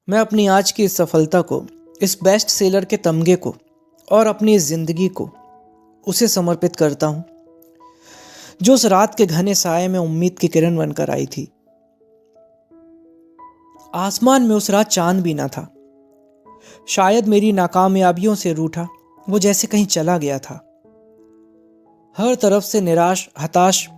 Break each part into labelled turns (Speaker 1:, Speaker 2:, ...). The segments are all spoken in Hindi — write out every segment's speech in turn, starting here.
Speaker 1: मैं अपनी आज की इस सफलता को, इस बेस्ट सेलर के तमगे को और अपनी इस जिंदगी को उसे समर्पित करता हूं जो उस रात के घने साये में उम्मीद की किरण बनकर आई थी। आसमान में उस रात चांद भी ना था। शायद मेरी नाकामयाबियों से रूठा वो जैसे कहीं चला गया था। हर तरफ से निराश, हताश,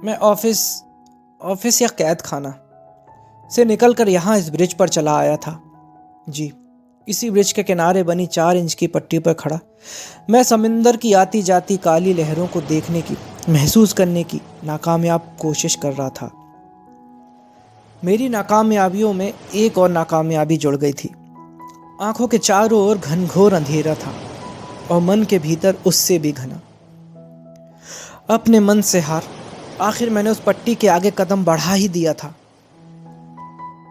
Speaker 1: मैं ऑफिस या कैद खाना से निकलकर यहाँ इस ब्रिज पर चला आया था। जी, इसी ब्रिज के किनारे बनी 4 इंच की पट्टी पर खड़ा मैं समुंदर की आती जाती काली लहरों को देखने की, महसूस करने की नाकामयाब कोशिश कर रहा था। मेरी नाकामयाबियों में एक और नाकामयाबी जुड़ गई थी। आंखों के चारों ओर घनघोर अंधेरा था और मन के भीतर उससे भी घना। अपने मन से हार आखिर मैंने उस पट्टी के आगे कदम बढ़ा ही दिया था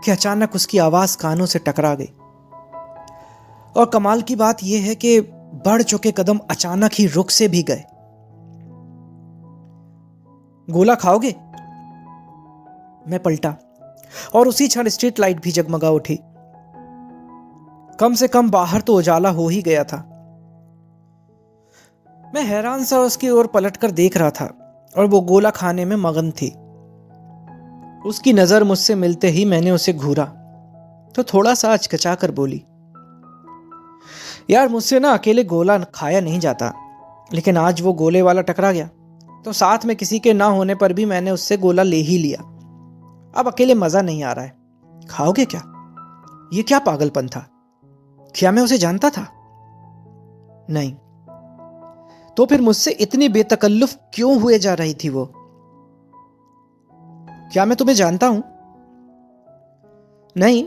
Speaker 1: कि अचानक उसकी आवाज कानों से टकरा गई। और कमाल की बात यह है कि बढ़ चुके कदम अचानक ही रुक से भी गए। गोला खाओगे? मैं पलटा और उसी क्षण स्ट्रीट लाइट भी जगमगा उठी। कम से कम बाहर तो उजाला हो ही गया था। मैं हैरान सा उसकी ओर पलटकर देख रहा था और वो गोला खाने में मगन थी। उसकी नजर मुझसे मिलते ही मैंने उसे घूरा तो थोड़ा सा हिचकिचा कर बोली, यार मुझसे ना अकेले गोला खाया नहीं जाता, लेकिन आज वो गोले वाला टकरा गया तो साथ में किसी के ना होने पर भी मैंने उससे गोला ले ही लिया। अब अकेले मजा नहीं आ रहा है। खाओगे क्या? ये क्या पागलपन था? क्या मैं उसे जानता था? नहीं। तो फिर मुझसे इतनी बेतकल्लुफ क्यों हुए जा रही थी वो? क्या मैं तुम्हें जानता हूं? नहीं,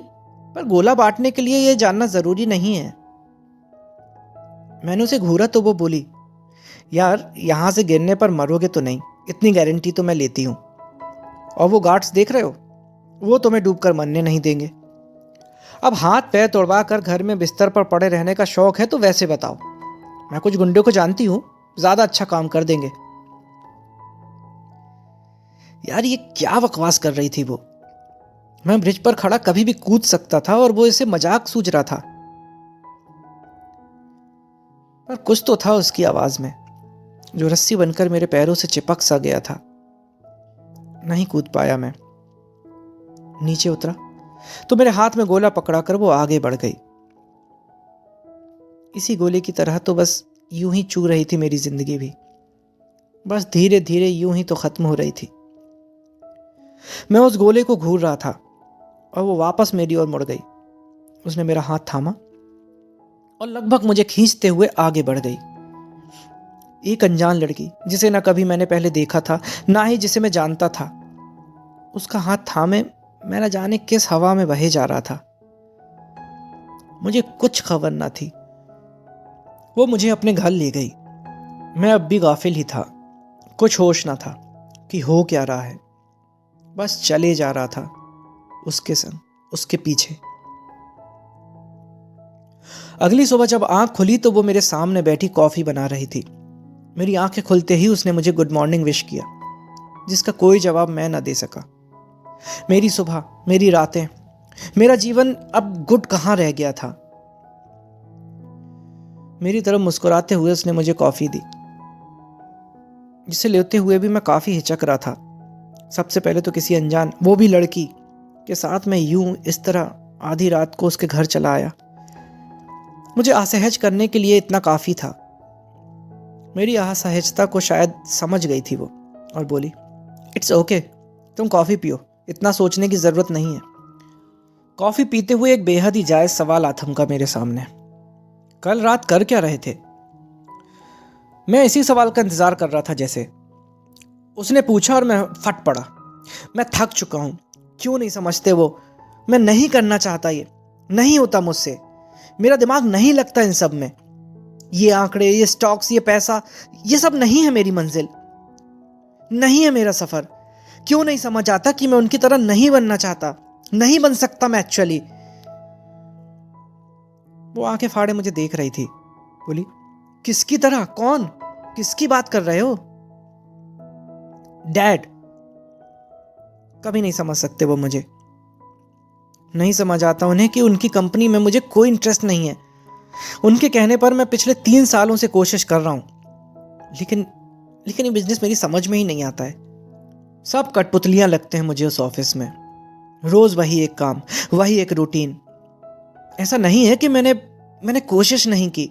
Speaker 1: पर गोला बांटने के लिए यह जानना जरूरी नहीं है। मैंने उसे घूरा तो वो बोली, यार यहां से गिरने पर मरोगे तो नहीं, इतनी गारंटी तो मैं लेती हूं। और वो गार्ड्स देख रहे हो, वो तुम्हें डूबकर मरने नहीं देंगे। अब हाथ पैर तोड़वा कर घर में बिस्तर पर पड़े रहने का शौक है तो वैसे बताओ, मैं कुछ गुंडों को जानती हूं, ज्यादा अच्छा काम कर देंगे। यार ये क्या बकवास कर रही थी वो? मैं ब्रिज पर खड़ा कभी भी कूद सकता था और वो इसे मजाक सूझ रहा था। पर कुछ तो था उसकी आवाज में जो रस्सी बनकर मेरे पैरों से चिपक सा गया था। नहीं कूद पाया मैं। नीचे उतरा तो मेरे हाथ में गोला पकड़ाकर वो आगे बढ़ गई। इसी गोले की तरह तो बस यूं ही चू रही थी मेरी जिंदगी भी। बस धीरे धीरे यूं ही तो खत्म हो रही थी। मैं उस गोले को घूर रहा था और वो वापस मेरी ओर मुड़ गई। उसने मेरा हाथ थामा और लगभग मुझे खींचते हुए आगे बढ़ गई। एक अनजान लड़की जिसे ना कभी मैंने पहले देखा था, ना ही जिसे मैं जानता था। उसका हाथ थामे मैं न जाने किस हवा में बहे जा रहा था। मुझे कुछ खबर ना थी। वो मुझे अपने घर ले गई। मैं अब भी गाफिल ही था, कुछ होश ना था कि हो क्या रहा है। बस चले जा रहा था उसके संग, उसके पीछे। अगली सुबह जब आंख खुली तो वो मेरे सामने बैठी कॉफी बना रही थी। मेरी आंखें खुलते ही उसने मुझे गुड मॉर्निंग विश किया, जिसका कोई जवाब मैं ना दे सका। मेरी सुबह, मेरी रातें, मेरा जीवन अब गुड कहां रह गया था। मेरी तरफ मुस्कुराते हुए उसने मुझे कॉफी दी, जिसे लेते हुए भी मैं काफी हिचक रहा था। सबसे पहले तो किसी अनजान, वो भी लड़की के साथ मैं यूं इस तरह आधी रात को उसके घर चला आया। मुझे असहज करने के लिए इतना काफी था। मेरी असहजता को शायद समझ गई थी वो और बोली, इट्स ओके, तुम कॉफी पियो, इतना सोचने की जरूरत नहीं है। कॉफी पीते हुए एक बेहद ही जायज सवाल आथमका मेरे सामने, कल रात कर क्या रहे थे? मैं इसी सवाल का इंतजार कर रहा था जैसे। उसने पूछा और मैं फट पड़ा। मैं थक चुका हूं, क्यों नहीं समझते वो? मैं नहीं करना चाहता, ये नहीं होता मुझसे। मेरा दिमाग नहीं लगता इन सब में। ये आंकड़े, ये स्टॉक्स, ये पैसा, ये सब नहीं है मेरी मंजिल, नहीं है मेरा सफर। क्यों नहीं समझ आता कि मैं उनकी तरह नहीं बनना चाहता, नहीं बन सकता मैं एक्चुअली। वो आंखें फाड़े मुझे देख रही थी। बोली, किसकी तरह? कौन? किसकी बात कर रहे हो? डैड। कभी नहीं समझ सकते वो मुझे। नहीं समझ आता उन्हें कि उनकी कंपनी में मुझे कोई इंटरेस्ट नहीं है। उनके कहने पर मैं पिछले 3 सालों से कोशिश कर रहा हूँ, लेकिन ये बिजनेस मेरी समझ में ही नहीं आता है। सब कठपुतलियाँ लगते हैं मुझे उस ऑफिस में। रोज़ वही एक काम, वही एक रूटीन। ऐसा नहीं है कि मैंने कोशिश नहीं की,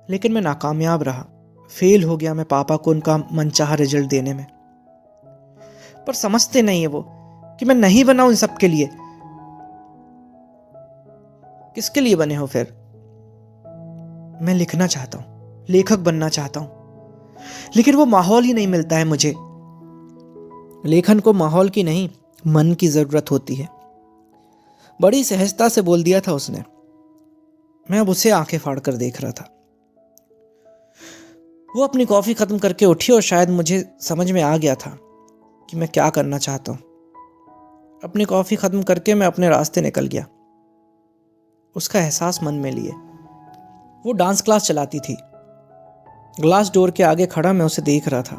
Speaker 1: लेकिन मैं नाकामयाब रहा। फेल हो गया मैं पापा को उनका मनचाहा रिजल्ट देने में। पर समझते नहीं है वो कि मैं नहीं बना उन सब के लिए। किसके लिए बने हो फिर? मैं लिखना चाहता हूं, लेखक बनना चाहता हूं, लेकिन वो माहौल ही नहीं मिलता है मुझे। लेखन को माहौल की नहीं, मन की जरूरत होती है। बड़ी सहजता से बोल दिया था उसने। मैं अब उसे आंखें फाड़ कर देख रहा था। वो अपनी कॉफी खत्म करके उठी और शायद मुझे समझ में आ गया था कि मैं क्या करना चाहता हूं। अपनी कॉफी खत्म करके मैं अपने रास्ते निकल गया, उसका एहसास मन में लिए। वो डांस क्लास चलाती थी। ग्लास डोर के आगे खड़ा मैं उसे देख रहा था।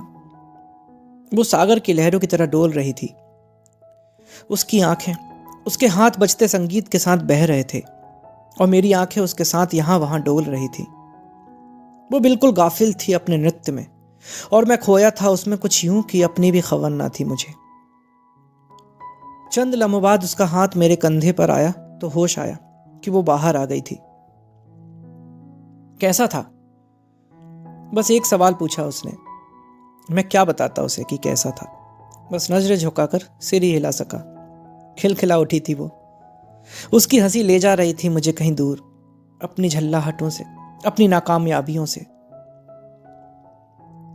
Speaker 1: वो सागर की लहरों की तरह डोल रही थी। उसकी आंखें उसके हाथ बजते संगीत के साथ बह रहे थे और मेरी आंखें उसके साथ यहां वहां डोल रही थी। वो बिल्कुल गाफिल थी अपने नृत्य में और मैं खोया था उसमें कुछ यूं कि अपनी भी खबर ना थी मुझे। चंद लम्हों बाद उसका हाथ मेरे कंधे पर आया तो होश आया कि वो बाहर आ गई थी। कैसा था? बस एक सवाल पूछा उसने। मैं क्या बताता उसे कि कैसा था। बस नजरें झुकाकर सिर ही हिला सका। खिलखिला उठी थी वो। उसकी हंसी ले जा रही थी मुझे कहीं दूर, अपनी झल्लाहटों से, अपनी नाकामयाबियों से।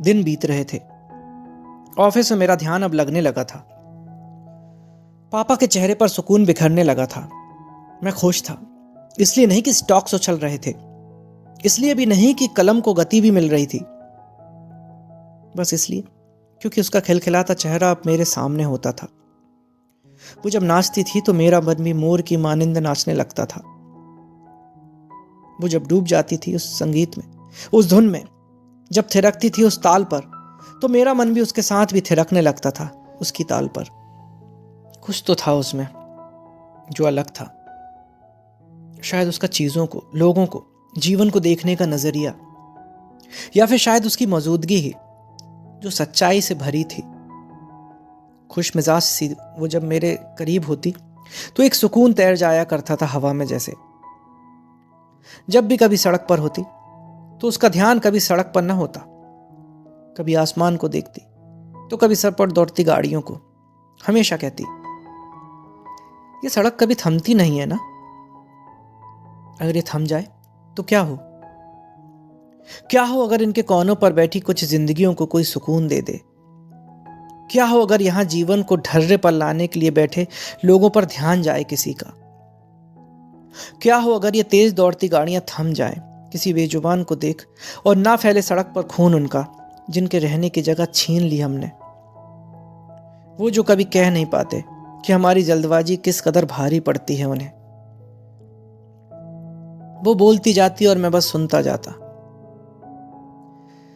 Speaker 1: दिन बीत रहे थे। ऑफिस में मेरा ध्यान अब लगने लगा था। पापा के चेहरे पर सुकून बिखरने लगा था। मैं खुश था, इसलिए नहीं कि स्टॉक्स उछल रहे थे, इसलिए भी नहीं कि कलम को गति भी मिल रही थी, बस इसलिए क्योंकि उसका खिलखिलाता चेहरा अब मेरे सामने होता था। वो जब नाचती थी तो मेरा मन भी मोर की मानिंद नाचने लगता था। वो जब डूब जाती थी उस संगीत में, उस धुन में, जब थिरकती थी उस ताल पर, तो मेरा मन भी उसके साथ भी थिरकने लगता था उसकी ताल पर। कुछ तो था उसमें जो अलग था। शायद उसका चीजों को, लोगों को, जीवन को देखने का नजरिया, या फिर शायद उसकी मौजूदगी ही जो सच्चाई से भरी थी। खुश मिजाज सी वो जब मेरे करीब होती तो एक सुकून तैर जाया करता था हवा में जैसे। जब भी कभी सड़क पर होती तो उसका ध्यान कभी सड़क पर न होता, कभी आसमान को देखती तो कभी सर पर दौड़ती गाड़ियों को। हमेशा कहती, ये सड़क कभी थमती नहीं है ना, अगर ये थम जाए तो क्या हो? क्या हो अगर इनके कोनों पर बैठी कुछ जिंदगियों को कोई सुकून दे दे? क्या हो अगर यहां जीवन को ढर्रे पर लाने के लिए बैठे लोगों पर ध्यान जाए किसी का? क्या हो अगर ये तेज दौड़ती गाड़ियां थम जाएं किसी बेजुबान को देख और ना फैले सड़क पर खून उनका जिनके रहने की जगह छीन ली हमने। वो जो कभी कह नहीं पाते कि हमारी जल्दबाजी किस कदर भारी पड़ती है उन्हें। वो बोलती जाती और मैं बस सुनता जाता।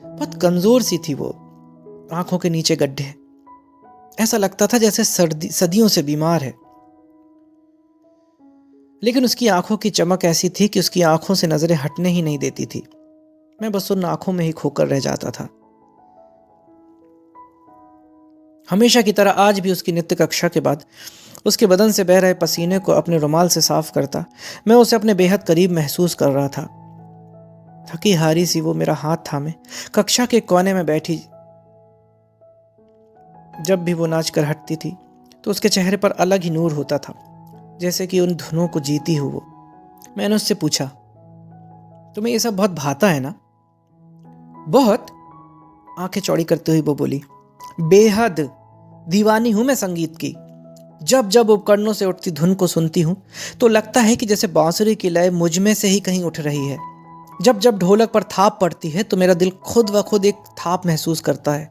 Speaker 1: बहुत कमजोर सी थी वो, आंखों के नीचे गड्ढे। ऐसा लगता था जैसे सदियों से बीमार है। लेकिन उसकी आंखों की चमक ऐसी थी कि उसकी आंखों से नजरें हटने ही नहीं देती थी। मैं बस उन आंखों में ही खोकर रह जाता था। हमेशा की तरह आज भी उसकी नित्य कक्षा के बाद उसके बदन से बह रहे पसीने को अपने रुमाल से साफ करता मैं उसे अपने बेहद करीब महसूस कर रहा था। थकी हारी सी वो मेरा हाथ थामे कक्षा के कोने में बैठी। जब भी वो नाच कर हटती थी तो उसके चेहरे पर अलग ही नूर होता था, जैसे कि उन धुनों को जीती हो वो। मैंने उससे पूछा, तुम्हें ये सब बहुत भाता है ना? बहुत, आंखें चौड़ी करते हुए वो बोली। बेहद दीवानी हूं मैं संगीत की। जब जब उपकरणों से उठती धुन को सुनती हूं तो लगता है कि जैसे बांसुरी की लय मुझ में से ही कहीं उठ रही है। जब जब ढोलक पर थाप पड़ती है तो मेरा दिल खुद व खुद एक थाप महसूस करता है।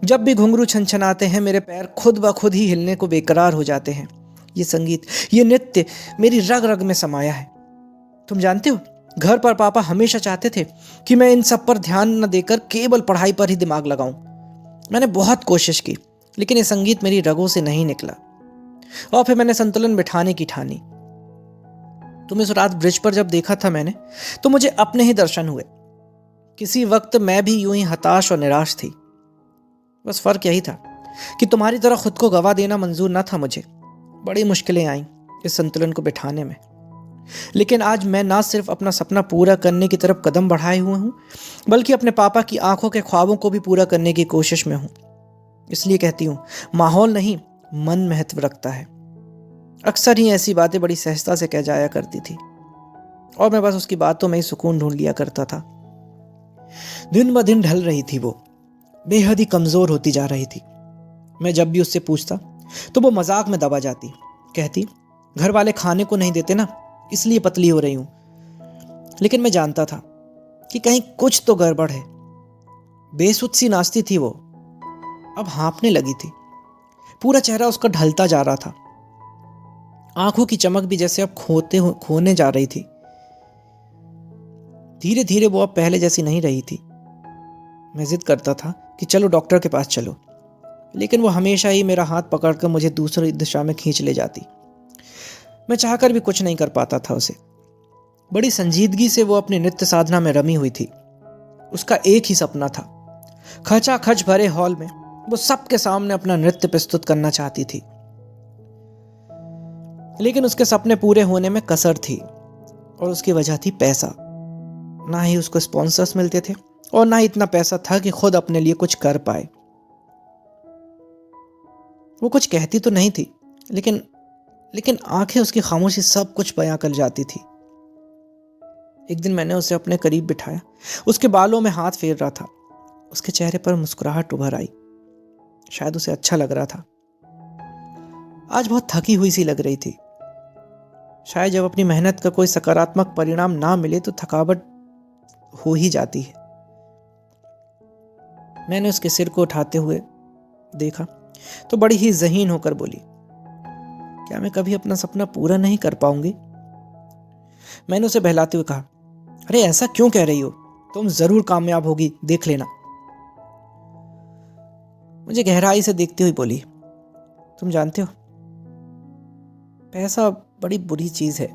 Speaker 1: जब भी घुंघरू छनछनाते हैं मेरे पैर खुद ब खुद ही हिलने को बेकरार हो जाते हैं। ये संगीत, ये नृत्य मेरी रग रग में समाया है। तुम जानते हो, घर पर पापा हमेशा चाहते थे कि मैं इन सब पर ध्यान न देकर केवल पढ़ाई पर ही दिमाग लगाऊं। मैंने बहुत कोशिश की, लेकिन ये संगीत मेरी रगों से नहीं निकला। और फिर मैंने संतुलन बिठाने की ठानी। तुम इस रात ब्रिज पर जब देखा था मैंने, तो मुझे अपने ही दर्शन हुए। किसी वक्त मैं भी यूं ही हताश और निराश थी। बस फर्क यही था कि तुम्हारी तरह खुद को गवा देना मंजूर न था मुझे। बड़ी मुश्किलें आईं इस संतुलन को बिठाने में, लेकिन आज मैं ना सिर्फ अपना सपना पूरा करने की तरफ कदम बढ़ाए हुए हूं, बल्कि अपने पापा की आंखों के ख्वाबों को भी पूरा करने की कोशिश में हूं। इसलिए कहती हूं, माहौल नहीं, मन महत्व रखता है। अक्सर ही ऐसी बातें बड़ी सहजता से कह जाया करती थी, और मैं बस उसकी बातों में ही सुकून ढूंढ लिया करता था। दिन ब दिन ढल रही थी वो, बेहद ही कमजोर होती जा रही थी। मैं जब भी उससे पूछता तो वो मजाक में दबा जाती, कहती घर वाले खाने को नहीं देते ना, इसलिए पतली हो रही हूं। लेकिन मैं जानता था कि कहीं कुछ तो गड़बड़ है। बेसुध सी नाचती थी वो, अब हाँफने लगी थी। पूरा चेहरा उसका ढलता जा रहा था। आंखों की चमक भी जैसे अब खोने जा रही थी। धीरे धीरे वो अब पहले जैसी नहीं रही थी। मैं जिद करता था कि चलो डॉक्टर के पास चलो, लेकिन वो हमेशा ही मेरा हाथ पकड़कर मुझे दूसरी दिशा में खींच ले जाती। मैं चाहकर भी कुछ नहीं कर पाता था उसे। बड़ी संजीदगी से वो अपनी नृत्य साधना में रमी हुई थी। उसका एक ही सपना था, खचाखच भरे हॉल में वो सबके सामने अपना नृत्य प्रस्तुत करना चाहती थी। लेकिन उसके सपने पूरे होने में कसर थी, और उसकी वजह थी पैसा। ना ही उसको स्पॉन्सर्स मिलते थे, और ना ही इतना पैसा था कि खुद अपने लिए कुछ कर पाए। वो कुछ कहती तो नहीं थी, लेकिन आंखें उसकी खामोशी सब कुछ बयां कर जाती थी। एक दिन मैंने उसे अपने करीब बिठाया, उसके बालों में हाथ फेर रहा था। उसके चेहरे पर मुस्कुराहट उभर आई। शायद उसे अच्छा लग रहा था। आज बहुत थकी हुई सी लग रही थी। शायद जब अपनी मेहनत का कोई सकारात्मक परिणाम ना मिले तो थकावट हो ही जाती है। मैंने उसके सिर को उठाते हुए देखा तो बड़ी ही ज़हीन होकर बोली, क्या मैं कभी अपना सपना पूरा नहीं कर पाऊंगी? मैंने उसे बहलाते हुए कहा, अरे ऐसा क्यों कह रही हो, तुम जरूर कामयाब होगी, देख लेना। मुझे गहराई से देखती हुई बोली, तुम जानते हो, पैसा बड़ी बुरी चीज है,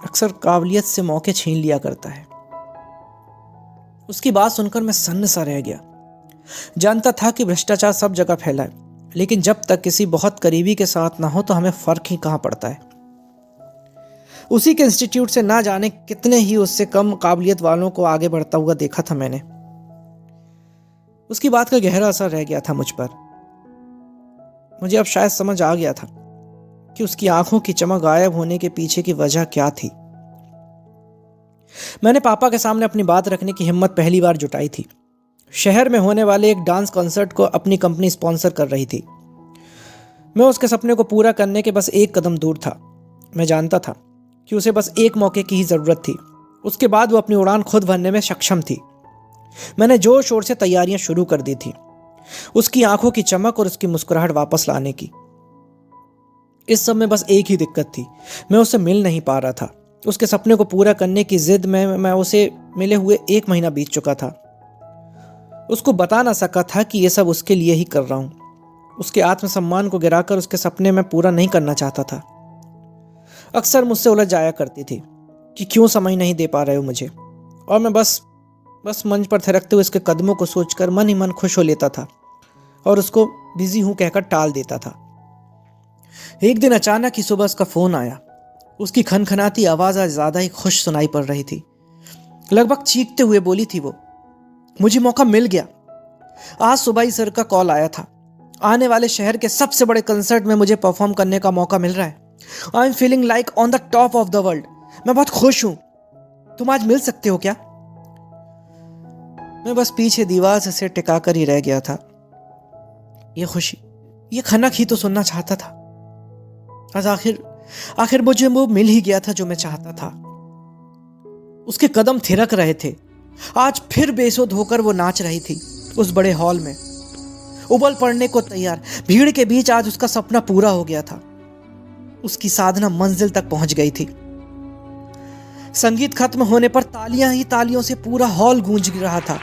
Speaker 1: अक्सर काबिलियत से मौके छीन लिया करता है। उसकी बात सुनकर मैं सन्न सा रह गया। जानता था कि भ्रष्टाचार सब जगह फैला है, लेकिन जब तक किसी बहुत करीबी के साथ ना हो तो हमें फर्क ही कहां पड़ता है। उसी के इंस्टीट्यूट से ना जाने कितने ही उससे कम काबिलियत वालों को आगे बढ़ता हुआ देखा था मैंने। उसकी बात का गहरा असर रह गया था मुझ पर। मुझे अब शायद समझ आ गया था कि उसकी आंखों की चमक गायब होने के पीछे की वजह क्या थी। मैंने पापा के सामने अपनी बात रखने की हिम्मत पहली बार जुटाई थी। शहर में होने वाले एक डांस कॉन्सर्ट को अपनी कंपनी स्पॉन्सर कर रही थी। मैं उसके सपने को पूरा करने के बस एक कदम दूर था। मैं जानता था कि उसे बस एक मौके की ही जरूरत थी, उसके बाद वो अपनी उड़ान खुद भरने में सक्षम थी। मैंने जोर शोर से तैयारियां शुरू कर दी थी, उसकी आंखों की चमक और उसकी मुस्कुराहट वापस लाने की। इस सब में बस एक ही दिक्कत थी, मैं उससे मिल नहीं पा रहा था। उसके सपने को पूरा करने की जिद में मैं उसे मिले हुए 1 महीना बीत चुका था। उसको बता ना सका था कि यह सब उसके लिए ही कर रहा हूं। उसके आत्मसम्मान को गिराकर उसके सपने में पूरा नहीं करना चाहता था। अक्सर मुझसे उलझ जाया करती थी कि क्यों समय नहीं दे पा रहे हो मुझे, और मैं बस मंच पर थिरकते हुए उसके कदमों को सोचकर मन ही मन खुश हो लेता था और उसको बिजी हूं कहकर टाल देता था। एक दिन अचानक ही सुबह उसका फोन आया। उसकी खनखनाती आवाज आज ज्यादा ही खुश सुनाई पड़ रही थी। लगभग चीखते हुए बोली थी वो, मुझे मौका मिल गया। आज सुबह ही सर का कॉल आया था। आने वाले शहर के सबसे बड़े कंसर्ट में मुझे परफॉर्म करने का मौका मिल रहा है। I am feeling like on the top of the world. मैं बहुत खुश हूं। तुम आज मिल सकते हो क्या? मैं बस पीछे दीवार से सिर टिकाकर ही रह गया था। ये खुशी, ये खनक ही तो सुनना चाहता था। आज आखिर मुझे वो मिल ही गया था जो मैं चाहता था। उसके कदम थिरक रहे थे। आज फिर बेसुध होकर वो नाच रही थी उस बड़े हॉल में, उबल पड़ने को तैयार। भीड़ के बीच आज उसका सपना पूरा हो गया था। उसकी साधना मंजिल तक पहुंच गई थी। संगीत खत्म होने पर तालियां ही तालियों से पूरा हॉल गूंज रहा था,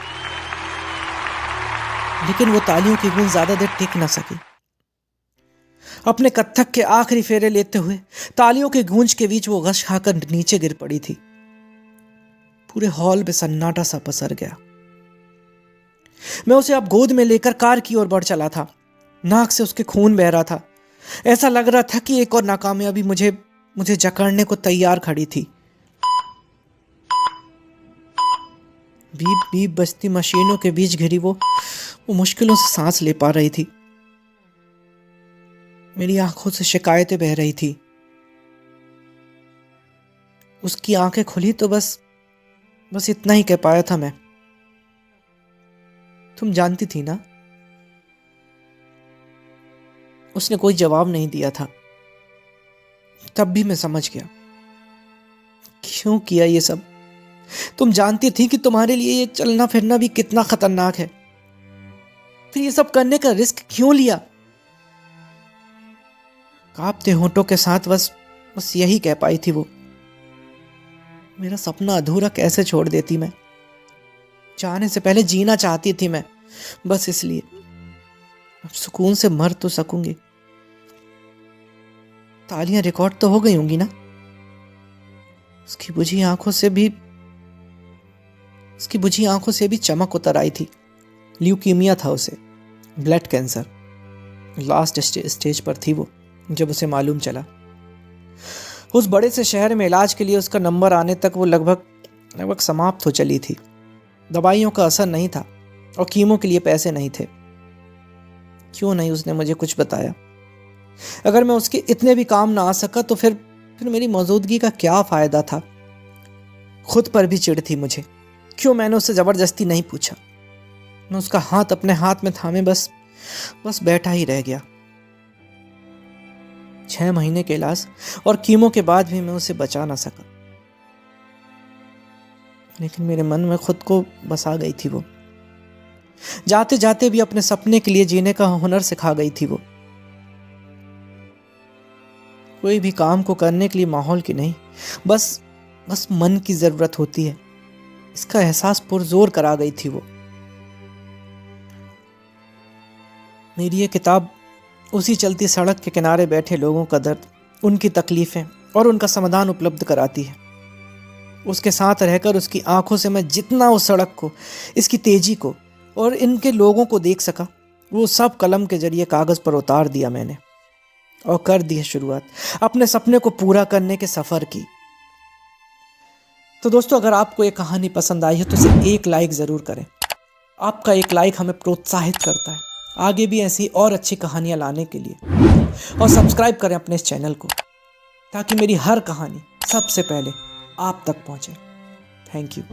Speaker 1: लेकिन वो तालियों की गूंज ज्यादा देर टिक ना सकी। अपने कत्थक के आखिरी फेरे लेते हुए तालियों के गूंज के बीच वो गश खाकर नीचे गिर पड़ी थी। पूरे हॉल में सन्नाटा सा पसर गया। मैं उसे अब गोद में लेकर कार की ओर बढ़ चला था। नाक से उसके खून बह रहा था। ऐसा लग रहा था कि एक और नाकामयाबी मुझे जकड़ने को तैयार खड़ी थी। बीप बीप बजती मशीनों के बीच घिरी वो मुश्किलों से सांस ले पा रही थी। मेरी आंखों से शिकायतें बह रही थी। उसकी आंखें खुली तो बस इतना ही कह पाया था मैं, तुम जानती थी ना। उसने कोई जवाब नहीं दिया था। तब भी मैं समझ गया क्यों किया ये सब। तुम जानती थी कि तुम्हारे लिए ये चलना फिरना भी कितना खतरनाक है, फिर ये सब करने का रिस्क क्यों लिया। कांपते होंठों के साथ बस यही कह पाई थी वो। मेरा सपना अधूरा कैसे छोड़ देती मैं। जाने से पहले जीना चाहती थी मैं, बस इसलिए। अब सुकून से मर तो सकूंगी। तालियां रिकॉर्ड तो हो गई होंगी ना। उसकी बुझी आंखों से भी चमक उतर आई थी। ल्यूकीमिया था उसे, ब्लड कैंसर। लास्ट स्टेज पर थी वो जब उसे मालूम चला। उस बड़े से शहर में इलाज के लिए उसका नंबर आने तक वो लगभग समाप्त हो चली थी। दवाइयों का असर नहीं था और कीमो के लिए पैसे नहीं थे। क्यों नहीं उसने मुझे कुछ बताया। अगर मैं उसके इतने भी काम ना आ सका तो फिर मेरी मौजूदगी का क्या फायदा था। खुद पर भी चिढ़ थी मुझे। क्यों मैंने उससे जबरदस्ती नहीं पूछा। मैं उसका हाथ अपने हाथ में थामे बस बैठा ही रह गया। 6 महीने के इलाज और कीमो के बाद भी मैं उसे बचा ना सका। लेकिन मेरे मन में खुद को बसा गई थी वो। जाते जाते भी अपने सपने के लिए जीने का हुनर सिखा गई थी वो। कोई भी काम को करने के लिए माहौल की नहीं, बस मन की जरूरत होती है, इसका एहसास पुरजोर करा गई थी वो। मेरी ये किताब उसी चलती सड़क के किनारे बैठे लोगों का दर्द, उनकी तकलीफें और उनका समाधान उपलब्ध कराती है। उसके साथ रहकर उसकी आंखों से मैं जितना उस सड़क को, इसकी तेजी को और इनके लोगों को देख सका, वो सब कलम के जरिए कागज पर उतार दिया मैंने और कर दी है शुरुआत अपने सपने को पूरा करने के सफर की। तो दोस्तों, अगर आपको ये कहानी पसंद आई है तो इसे एक लाइक जरूर करें। आपका एक लाइक हमें प्रोत्साहित करता है आगे भी ऐसी और अच्छी कहानियां लाने के लिए। और सब्सक्राइब करें अपने इस चैनल को ताकि मेरी हर कहानी सबसे पहले आप तक पहुंचे। Thank you.